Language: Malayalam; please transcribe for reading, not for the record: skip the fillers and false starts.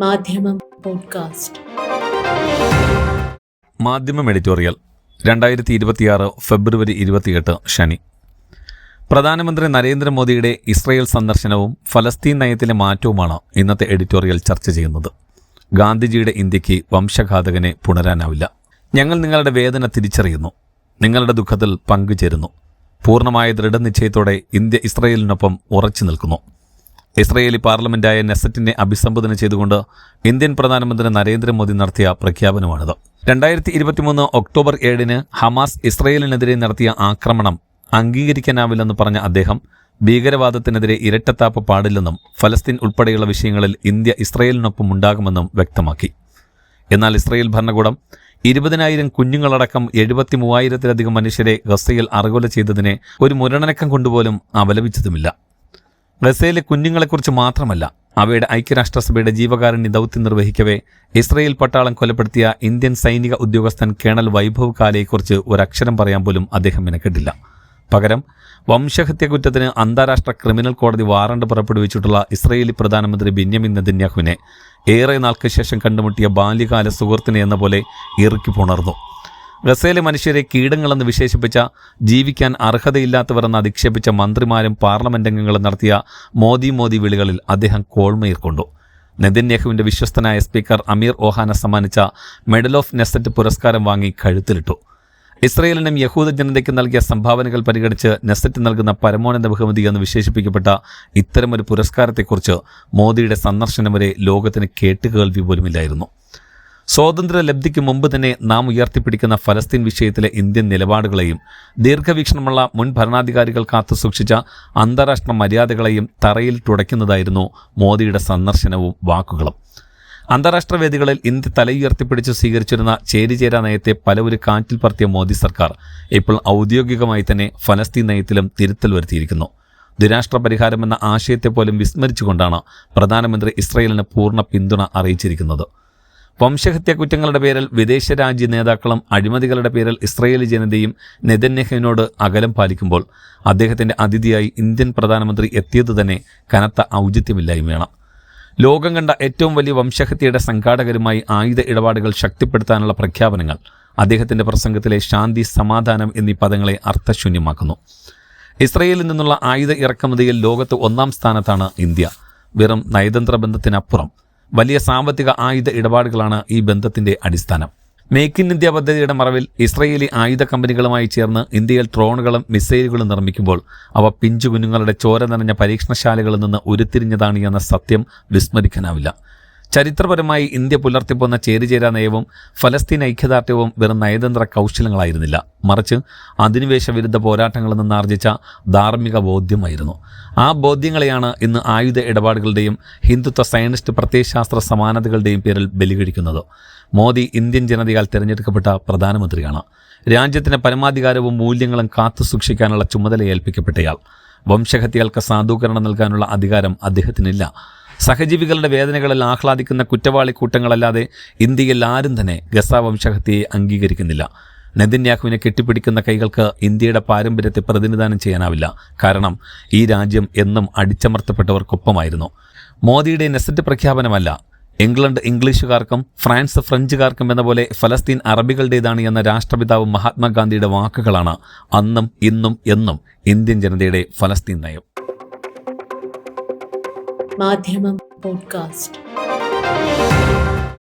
മാധ്യമം പോഡ്കാസ്റ്റ്. മാധ്യമം എഡിറ്റോറിയൽ 2026 ഫെബ്രുവരി 28 ശനി. പ്രധാനമന്ത്രി നരേന്ദ്രമോദിയുടെ ഇസ്രയേൽ സന്ദർശനവും ഫലസ്തീൻ നയത്തിലെ മാറ്റവുമാണ് ഇന്നത്തെ എഡിറ്റോറിയൽ ചർച്ച ചെയ്യുന്നത്. ഗാന്ധിജിയുടെ ഇന്ത്യക്ക് വംശഘാതകനെ പുണരാനാവില്ല. ഞങ്ങൾ നിങ്ങളുടെ വേദന തിരിച്ചറിയുന്നു, നിങ്ങളുടെ ദുഃഖത്തിൽ പങ്കുചേരുന്നു. പൂർണ്ണമായ ദൃഢനിശ്ചയത്തോടെ ഇന്ത്യ ഇസ്രയേലിനൊപ്പം ഉറച്ചു നിൽക്കുന്നു. ഇസ്രയേലി പാർലമെന്റായ നെസറ്റിനെ അഭിസംബോധന ചെയ്തുകൊണ്ട് ഇന്ത്യൻ പ്രധാനമന്ത്രി നരേന്ദ്രമോദി നടത്തിയ പ്രഖ്യാപനമാണിത്. 2023 ഒക്ടോബർ 7 ഹമാസ് ഇസ്രയേലിനെതിരെ നടത്തിയ ആക്രമണം അംഗീകരിക്കാനാവില്ലെന്ന് പറഞ്ഞ അദ്ദേഹം ഭീകരവാദത്തിനെതിരെ ഇരട്ടത്താപ്പ് പാടില്ലെന്നും ഫലസ്തീൻ ഉൾപ്പെടെയുള്ള വിഷയങ്ങളിൽ ഇന്ത്യ ഇസ്രയേലിനൊപ്പം ഉണ്ടാകുമെന്നും വ്യക്തമാക്കി. എന്നാൽ ഇസ്രയേൽ ഭരണകൂടം 20,000 കുഞ്ഞുങ്ങളടക്കം 73,000-ലധികം മനുഷ്യരെ ഗസയിൽ അറുകൊല ചെയ്തതിനെ ഒരു മുരടനക്കം കൊണ്ടുപോലും അപലപിച്ചതുമില്ല. ഗസയിലെ കുഞ്ഞുങ്ങളെക്കുറിച്ച് മാത്രമല്ല, അവയുടെ ഐക്യരാഷ്ട്രസഭയുടെ ജീവകാരുണ്യ ദൗത്യം നിർവഹിക്കവേ ഇസ്രയേൽ പട്ടാളം കൊലപ്പെടുത്തിയ ഇന്ത്യൻ സൈനിക ഉദ്യോഗസ്ഥൻ കേണൽ വൈഭവ് കാലയെക്കുറിച്ച് ഒരക്ഷരം പറയാൻ പോലും അദ്ദേഹം മെനക്കെട്ടില്ല. പകരം വംശഹത്യ കുറ്റത്തിന് അന്താരാഷ്ട്ര ക്രിമിനൽ കോടതി വാറണ്ട് പുറപ്പെടുവിച്ചിട്ടുള്ള ഇസ്രയേലി പ്രധാനമന്ത്രി ബെന്യാമിൻ നെതന്യാഹുവിനെ ഏറെ നാൾക്ക് ശേഷം കണ്ടുമുട്ടിയ ബാല്യകാല സുഹൃത്തിനെ എന്ന പോലെ ഇറുക്കി പുണർന്നു. ഗസയിലെ മനുഷ്യരെ കീടങ്ങളെന്ന് വിശേഷിപ്പിച്ച, ജീവിക്കാൻ അർഹതയില്ലാത്തവരെന്ന് അധിക്ഷേപിച്ച മന്ത്രിമാരും പാർലമെന്റ് അംഗങ്ങളും നടത്തിയ മോദി വിളികളിൽ അദ്ദേഹം കോൾമയിർ കൊണ്ടു. നെതന്യാഹുവിന്റെ വിശ്വസ്തനായ സ്പീക്കർ അമീർ ഓഹാന സമ്മാനിച്ച മെഡൽ ഓഫ് നെസറ്റ് പുരസ്കാരം വാങ്ങി കഴുത്തിലിട്ടു. ഇസ്രയേലിനും യഹൂദ ജനതയ്ക്ക് നൽകിയ സംഭാവനകൾ പരിഗണിച്ച് നെസറ്റ് നൽകുന്ന പരമോന്നത ബഹുമതി എന്ന് വിശേഷിപ്പിക്കപ്പെട്ട ഇത്തരമൊരു പുരസ്കാരത്തെക്കുറിച്ച് മോദിയുടെ സന്ദർശനം വരെ ലോകത്തിന് കേട്ടുകേൾവി പോലുമില്ലായിരുന്നു. സ്വാതന്ത്ര്യലബ്ധിക്ക് മുമ്പ് തന്നെ നാം ഉയർത്തിപ്പിടിക്കുന്ന ഫലസ്തീൻ വിഷയത്തിലെ ഇന്ത്യൻ നിലപാടുകളെയും ദീർഘവീക്ഷണമുള്ള മുൻ ഭരണാധികാരികൾ കാത്തുസൂക്ഷിച്ച അന്താരാഷ്ട്ര മര്യാദകളെയും തറയിൽ തുടയ്ക്കുന്നതായിരുന്നു മോദിയുടെ സന്ദർശനവും വാക്കുകളും. അന്താരാഷ്ട്ര വേദികളിൽ ഇന്ത്യ തലയുയർത്തിപ്പിടിച്ച് സ്വീകരിച്ചിരുന്ന ചേരിചേരാ നയത്തെ പലവരും കാറ്റിൽ പറത്തിയ മോദി സർക്കാർ ഇപ്പോൾ ഔദ്യോഗികമായി തന്നെ ഫലസ്തീൻ നയത്തിലും തിരുത്തൽ വരുത്തിയിരിക്കുന്നു. ദ്വിരാഷ്ട്ര പരിഹാരമെന്ന ആശയത്തെ പോലും വിസ്മരിച്ചുകൊണ്ടാണ് പ്രധാനമന്ത്രി ഇസ്രയേലിന് പൂർണ്ണ പിന്തുണ അറിയിച്ചിരിക്കുന്നത്. വംശഹത്യാ കുറ്റങ്ങളുടെ പേരിൽ വിദേശ രാജ്യ നേതാക്കളും അഴിമതികളുടെ പേരിൽ ഇസ്രയേലി ജനതയും നെതന്യാഹുവിനോട് അകലം പാലിക്കുമ്പോൾ അദ്ദേഹത്തിന്റെ അതിഥിയായി ഇന്ത്യൻ പ്രധാനമന്ത്രി എത്തിയത് തന്നെ കനത്ത ഔചിത്യമില്ലായ്മയാണ്. ലോകം കണ്ട ഏറ്റവും വലിയ വംശഹത്യയുടെ സംഘാടകരുമായി ആയുധ ഇടപാടുകൾ ശക്തിപ്പെടുത്താനുള്ള പ്രഖ്യാപനങ്ങൾ അദ്ദേഹത്തിന്റെ പ്രസംഗത്തിലെ ശാന്തി, സമാധാനം എന്നീ പദങ്ങളെ അർത്ഥശൂന്യമാക്കുന്നു. ഇസ്രയേലിൽ നിന്നുള്ള ആയുധ ഇറക്കുമതിയിൽ ലോകത്ത് 1-ാം സ്ഥാനത്താണ് ഇന്ത്യ. വെറും നയതന്ത്ര ബന്ധത്തിനപ്പുറം വലിയ സാമ്പത്തിക ആയുധ ഇടപാടുകളാണ് ഈ ബന്ധത്തിന്റെ അടിസ്ഥാനം. മേക്ക് ഇൻ ഇന്ത്യ പദ്ധതിയുടെ മറവിൽ ഇസ്രയേലി ആയുധ കമ്പനികളുമായി ചേർന്ന് ഇന്ത്യയിൽ ഡ്രോണുകളും മിസൈലുകളും നിർമ്മിക്കുമ്പോൾ അവ പിഞ്ചു കുഞ്ഞുങ്ങളുടെ ചോര നനഞ്ഞ പരീക്ഷണശാലകളിൽ നിന്ന് ഉരുത്തിരിഞ്ഞതാണ് എന്ന സത്യം വിസ്മരിക്കാനാവില്ല. ചരിത്രപരമായി ഇന്ത്യ പുലർത്തിപ്പോന്ന ചേരിചേരാ നയവും ഫലസ്തീൻ ഐക്യദാർഢ്യവും വെറും നയതന്ത്ര കൗശലങ്ങളായിരുന്നില്ല, മറിച്ച് അധിനിവേശ വിരുദ്ധ പോരാട്ടങ്ങളിൽ നിന്ന് ആർജിച്ച ധാർമ്മിക ബോധ്യമായിരുന്നു. ആ ബോധ്യങ്ങളെയാണ് ഇന്ന് ആയുധ ഇടപാടുകളുടെയും ഹിന്ദുത്വ സയനിസ്റ്റ് പ്രത്യയശാസ്ത്ര സമാനതകളുടെയും പേരിൽ ബലികഴിക്കുന്നത്. മോദി ഇന്ത്യൻ ജനതയാൽ തിരഞ്ഞെടുക്കപ്പെട്ട പ്രധാനമന്ത്രിയാണ്. രാജ്യത്തിന് പരമാധികാരവും മൂല്യങ്ങളും കാത്തുസൂക്ഷിക്കാനുള്ള ചുമതല ഏൽപ്പിക്കപ്പെട്ടയാൾ. വംശഹത്യകൾക്ക് സാധൂകരണം നൽകാനുള്ള അധികാരം അദ്ദേഹത്തിനില്ല. സഹജീവികളുടെ വേദനകളിൽ ആഹ്ലാദിക്കുന്ന കുറ്റവാളി കൂട്ടങ്ങളല്ലാതെ ഇന്ത്യയിൽ ആരും തന്നെ ഗസ വംശഹത്യയെ അംഗീകരിക്കുന്നില്ല. നെതന്യാഹുവിനെ കെട്ടിപ്പിടിക്കുന്ന കൈകൾക്ക് ഇന്ത്യയുടെ പാരമ്പര്യത്തെ പ്രതിനിധാനം ചെയ്യാനാവില്ല. കാരണം ഈ രാജ്യം എന്നും അടിച്ചമർത്തപ്പെട്ടവർക്കൊപ്പമായിരുന്നു. മോദിയുടെ നെസറ്റ് പ്രഖ്യാപനമല്ല ഇംഗ്ലണ്ട് ഇംഗ്ലീഷുകാർക്കും ഫ്രാൻസ് ഫ്രഞ്ചുകാർക്കും എന്ന പോലെ ഫലസ്തീൻ അറബികളുടേതാണ് എന്ന രാഷ്ട്രപിതാവ് മഹാത്മാഗാന്ധിയുടെ വാക്കുകളാണ് അന്നും ഇന്നും എന്നും ഇന്ത്യൻ ജനതയുടെ ഫലസ്തീൻ നയം. മാധ്യമം പോഡ്കാസ്റ്റ്.